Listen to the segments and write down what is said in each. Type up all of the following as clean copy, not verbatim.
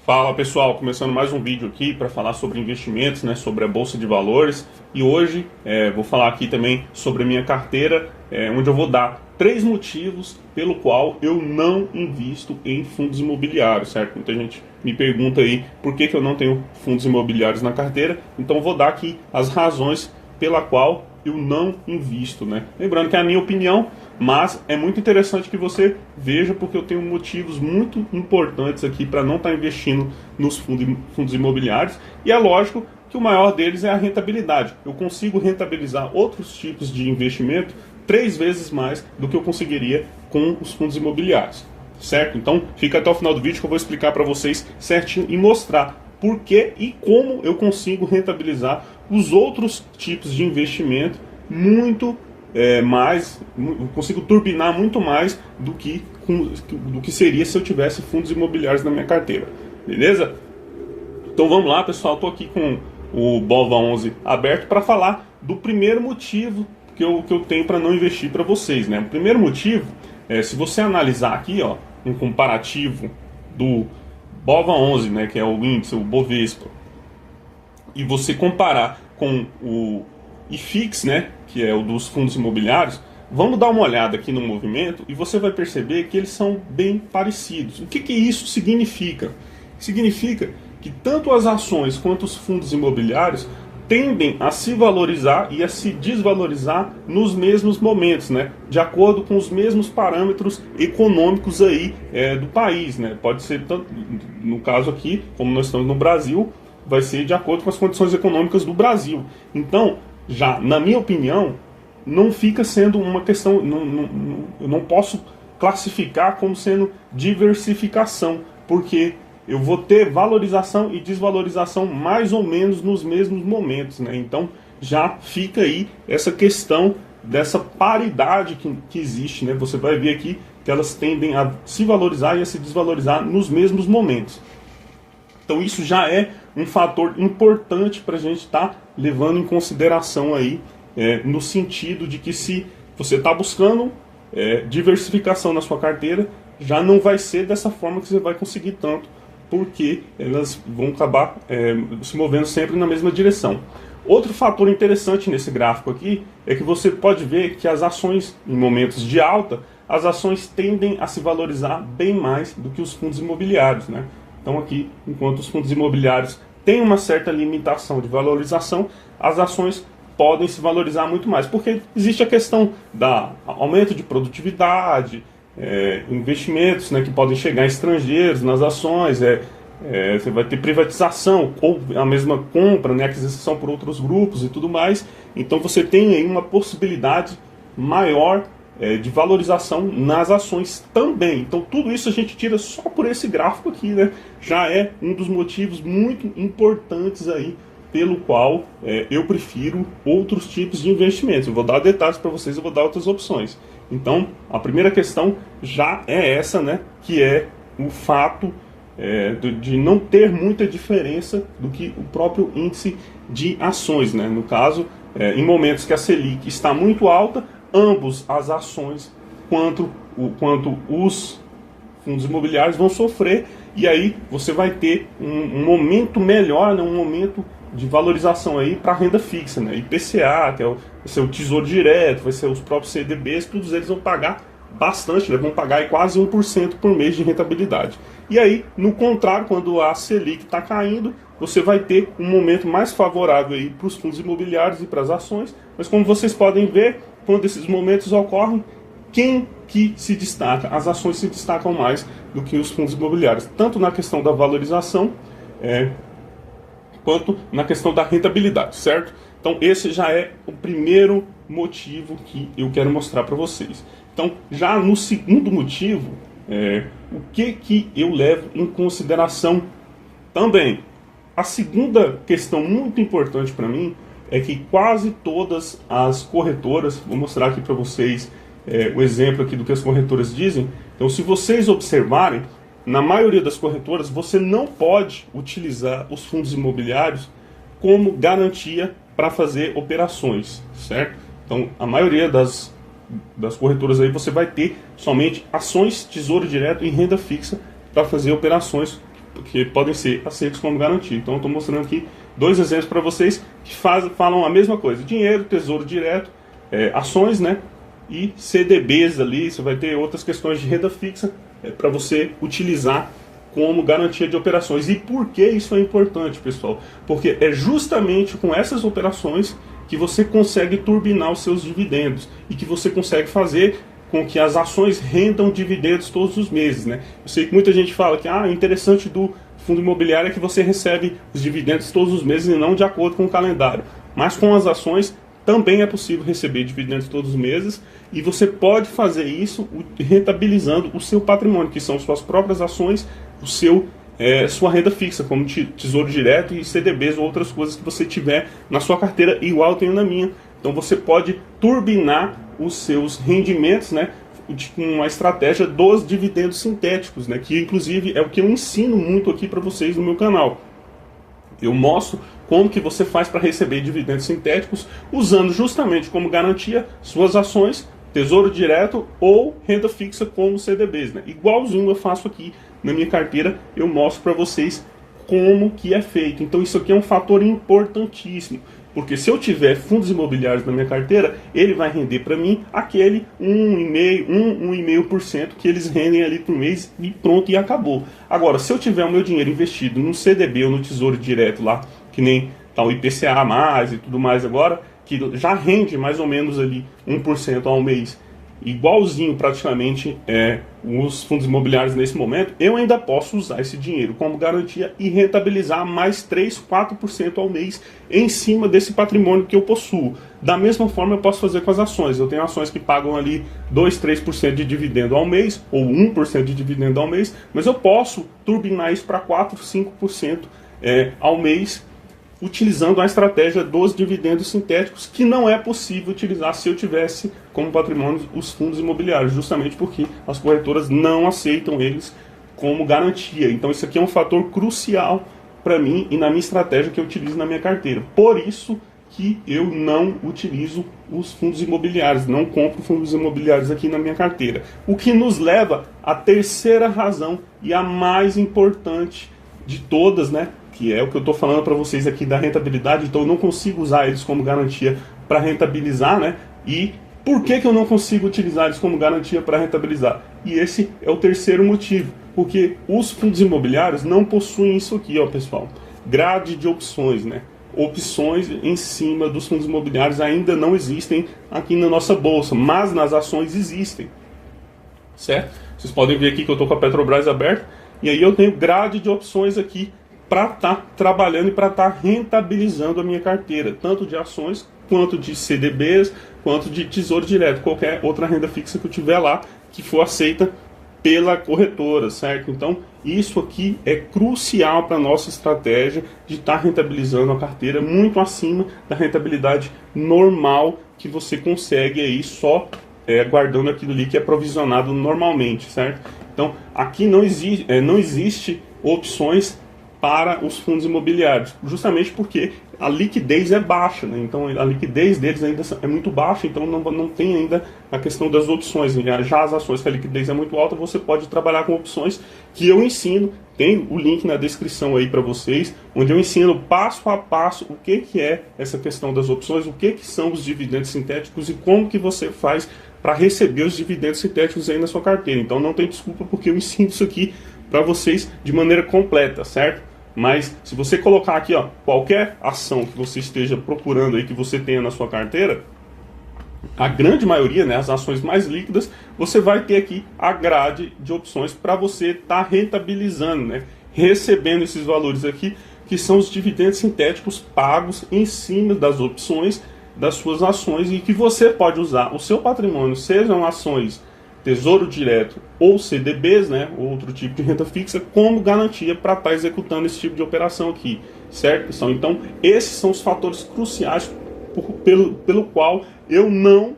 Fala pessoal, começando mais um vídeo aqui para falar sobre investimentos, né, sobre a Bolsa de Valores. E hoje vou falar aqui também sobre a minha carteira, onde eu vou dar 3 motivos pelo qual eu não invisto em fundos imobiliários, certo? Muita gente me pergunta aí por que eu não tenho fundos imobiliários na carteira, então eu vou dar aqui as razões pela qual eu não invisto, né? Lembrando que é a minha opinião, mas é muito interessante que você veja, porque eu tenho motivos muito importantes aqui para não estar investindo nos fundos imobiliários, e é lógico que o maior deles é a rentabilidade. Eu consigo rentabilizar outros tipos de investimento 3 vezes mais do que eu conseguiria com os fundos imobiliários, certo? Então fica até o final do vídeo que eu vou explicar para vocês certinho e mostrar por que e como eu consigo rentabilizar os outros tipos de investimento muito mais, eu consigo turbinar muito mais do que seria se eu tivesse fundos imobiliários na minha carteira, beleza? Então vamos lá, pessoal, estou aqui com o BOVA11 aberto para falar do primeiro motivo que eu tenho para não investir para vocês, né? O primeiro motivo é, se você analisar aqui, ó, um comparativo do BOVA11, né, que é o índice, o Bovespa, e você comparar com o IFIX, né, que é o dos fundos imobiliários, vamos dar uma olhada aqui no movimento e você vai perceber que eles são bem parecidos. O que isso significa? Significa que tanto as ações quanto os fundos imobiliários tendem a se valorizar e a se desvalorizar nos mesmos momentos, né? De acordo com os mesmos parâmetros econômicos aí do país, né? Pode ser, tanto, no caso aqui, como nós estamos no Brasil, vai ser de acordo com as condições econômicas do Brasil. Então, já na minha opinião, não fica sendo uma questão, eu não posso classificar como sendo diversificação, porque eu vou ter valorização e desvalorização mais ou menos nos mesmos momentos, né? Então já fica aí essa questão dessa paridade que existe, né? Você vai ver aqui que elas tendem a se valorizar e a se desvalorizar nos mesmos momentos. Então isso já é um fator importante para a gente estar levando em consideração aí, no sentido de que se você está buscando diversificação na sua carteira, já não vai ser dessa forma que você vai conseguir tanto, porque elas vão acabar se movendo sempre na mesma direção. Outro fator interessante nesse gráfico aqui é que você pode ver que as ações, em momentos de alta, as ações tendem a se valorizar bem mais do que os fundos imobiliários, né? Então aqui, enquanto os fundos imobiliários têm uma certa limitação de valorização, as ações podem se valorizar muito mais, porque existe a questão do aumento de produtividade, investimentos, né, que podem chegar estrangeiros nas ações, você vai ter privatização ou a mesma compra, né, aquisição por outros grupos e tudo mais. Então você tem aí uma possibilidade maior de valorização nas ações também. Então tudo isso a gente tira só por esse gráfico aqui, né? Já é um dos motivos muito importantes aí pelo qual eu prefiro outros tipos de investimentos. Eu vou dar detalhes para vocês, eu vou dar outras opções. Então a primeira questão já é essa, né? Que é o fato de não ter muita diferença do que o próprio índice de ações, né? No caso, em momentos que a Selic está muito alta, ambos as ações quanto os fundos imobiliários vão sofrer, e aí você vai ter um momento melhor, né, um momento de valorização aí para a renda fixa, né? IPCA, que vai ser o Tesouro Direto, vai ser os próprios CDBs, todos eles vão pagar bastante, né? Vão pagar aí quase 1% por mês de rentabilidade. E aí, no contrário, quando a Selic está caindo, você vai ter um momento mais favorável aí para os fundos imobiliários e para as ações, mas como vocês podem ver, quando esses momentos ocorrem, quem que se destaca? As ações se destacam mais do que os fundos imobiliários, tanto na questão da valorização quanto na questão da rentabilidade, certo? Então esse já é o primeiro motivo que eu quero mostrar para vocês. Então já no segundo motivo, o que eu levo em consideração também? A segunda questão muito importante para mim é que quase todas as corretoras, vou mostrar aqui para vocês o exemplo aqui do que as corretoras dizem. Então se vocês observarem, na maioria das corretoras você não pode utilizar os fundos imobiliários como garantia para fazer operações, certo? Então a maioria das corretoras aí você vai ter somente ações, tesouro direto e renda fixa para fazer operações que podem ser aceitos como garantia. Então, eu estou mostrando aqui dois exemplos para vocês que falam a mesma coisa: dinheiro, tesouro direto, ações, né? E CDBs ali. Você vai ter outras questões de renda fixa para você utilizar como garantia de operações. E por que isso é importante, pessoal? Porque é justamente com essas operações que você consegue turbinar os seus dividendos e que você consegue fazer com que as ações rendam dividendos todos os meses, né? Eu sei que muita gente fala que o interessante do fundo imobiliário é que você recebe os dividendos todos os meses e não de acordo com o calendário. Mas com as ações também é possível receber dividendos todos os meses, e você pode fazer isso rentabilizando o seu patrimônio, que são suas próprias ações, sua renda fixa, como tesouro direto e CDBs ou outras coisas que você tiver na sua carteira, igual eu tenho na minha. Então você pode turbinar os seus rendimentos, né, com uma estratégia dos dividendos sintéticos, né, que inclusive é o que eu ensino muito aqui para vocês no meu canal. Eu mostro como que você faz para receber dividendos sintéticos usando justamente como garantia suas ações, tesouro direto ou renda fixa como CDBs, né? Igualzinho eu faço aqui na minha carteira, eu mostro para vocês como que é feito. Então isso aqui é um fator importantíssimo, porque se eu tiver fundos imobiliários na minha carteira, ele vai render para mim aquele 1,5% que eles rendem ali por mês e pronto, e acabou. Agora, se eu tiver o meu dinheiro investido no CDB ou no tesouro direto lá, que nem tá o IPCA mais e tudo mais agora, que já rende mais ou menos ali 1% ao mês, igualzinho praticamente os fundos imobiliários nesse momento, eu ainda posso usar esse dinheiro como garantia e rentabilizar mais 3, 4% ao mês em cima desse patrimônio que eu possuo. Da mesma forma eu posso fazer com as ações. Eu tenho ações que pagam ali 2, 3% de dividendo ao mês, ou 1% de dividendo ao mês, mas eu posso turbinar isso para 4, 5% ao mês, utilizando a estratégia dos dividendos sintéticos, que não é possível utilizar se eu tivesse como patrimônio os fundos imobiliários, justamente porque as corretoras não aceitam eles como garantia. Então isso aqui é um fator crucial para mim e na minha estratégia que eu utilizo na minha carteira. Por isso que eu não utilizo os fundos imobiliários, não compro fundos imobiliários aqui na minha carteira. O que nos leva à terceira razão e a mais importante de todas, né? Que é o que eu estou falando para vocês aqui da rentabilidade. Então eu não consigo usar eles como garantia para rentabilizar, né? E por que eu não consigo utilizar eles como garantia para rentabilizar? E esse é o terceiro motivo, porque os fundos imobiliários não possuem isso aqui, ó, pessoal, grade de opções, né? Opções em cima dos fundos imobiliários ainda não existem aqui na nossa bolsa, mas nas ações existem, certo? Vocês podem ver aqui que eu estou com a Petrobras aberta, e aí eu tenho grade de opções aqui para estar trabalhando e para estar rentabilizando a minha carteira, tanto de ações, quanto de CDBs, quanto de tesouro direto, qualquer outra renda fixa que eu tiver lá, que for aceita pela corretora, certo? Então, isso aqui é crucial para a nossa estratégia de estar rentabilizando a carteira muito acima da rentabilidade normal que você consegue aí só guardando aquilo ali que é provisionado normalmente, certo? Então, aqui não existe opções para os fundos imobiliários, justamente porque a liquidez é baixa, né? Então a liquidez deles ainda é muito baixa, então não tem ainda a questão das opções. Já as ações que a liquidez é muito alta, você pode trabalhar com opções que eu ensino, tem o link na descrição aí para vocês, onde eu ensino passo a passo o que é essa questão das opções, o que são os dividendos sintéticos e como que você faz para receber os dividendos sintéticos aí na sua carteira. Então não tem desculpa, porque eu ensino isso aqui para vocês de maneira completa, certo? Mas se você colocar aqui, ó, qualquer ação que você esteja procurando aí, que você tenha na sua carteira, a grande maioria, né, as ações mais líquidas, você vai ter aqui a grade de opções para você estar rentabilizando, né, recebendo esses valores aqui, que são os dividendos sintéticos pagos em cima das opções das suas ações, e que você pode usar o seu patrimônio, sejam ações, tesouro direto ou CDBs, né, outro tipo de renda fixa, como garantia para estar executando esse tipo de operação aqui, certo, pessoal? Então, esses são os fatores cruciais pelo qual eu não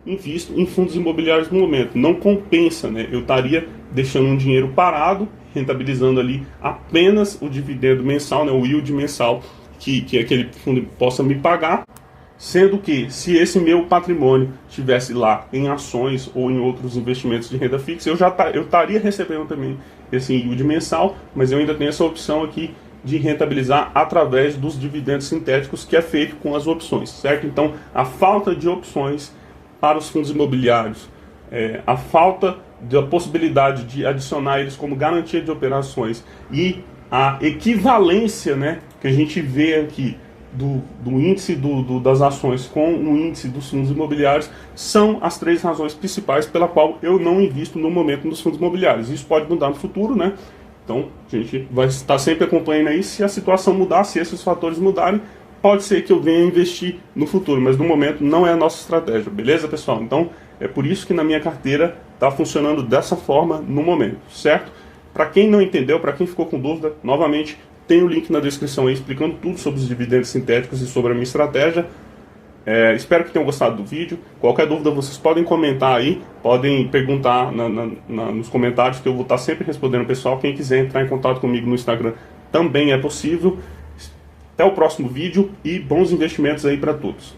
invisto em fundos imobiliários no momento. Não compensa, né? Eu estaria deixando um dinheiro parado, rentabilizando ali apenas o dividendo mensal, né, o yield mensal que aquele fundo possa me pagar. Sendo que, se esse meu patrimônio estivesse lá em ações ou em outros investimentos de renda fixa, eu estaria recebendo também esse yield mensal, mas eu ainda tenho essa opção aqui de rentabilizar através dos dividendos sintéticos, que é feito com as opções, certo? Então, a falta de opções para os fundos imobiliários, a falta da possibilidade de adicionar eles como garantia de operações e a equivalência, né, que a gente vê aqui do índice das ações com o índice dos fundos imobiliários, são as 3 razões principais pela qual eu não invisto no momento nos fundos imobiliários. Isso pode mudar no futuro, né? Então, a gente vai estar sempre acompanhando aí. Se a situação mudar, se esses fatores mudarem, pode ser que eu venha investir no futuro, mas no momento não é a nossa estratégia, beleza, pessoal? Então, é por isso que na minha carteira está funcionando dessa forma no momento, certo? Para quem não entendeu, para quem ficou com dúvida, novamente, tem o link na descrição aí explicando tudo sobre os dividendos sintéticos e sobre a minha estratégia. Espero que tenham gostado do vídeo. Qualquer dúvida vocês podem comentar aí, podem perguntar nos comentários, que eu vou estar sempre respondendo o pessoal. Quem quiser entrar em contato comigo no Instagram também é possível. Até o próximo vídeo e bons investimentos aí para todos.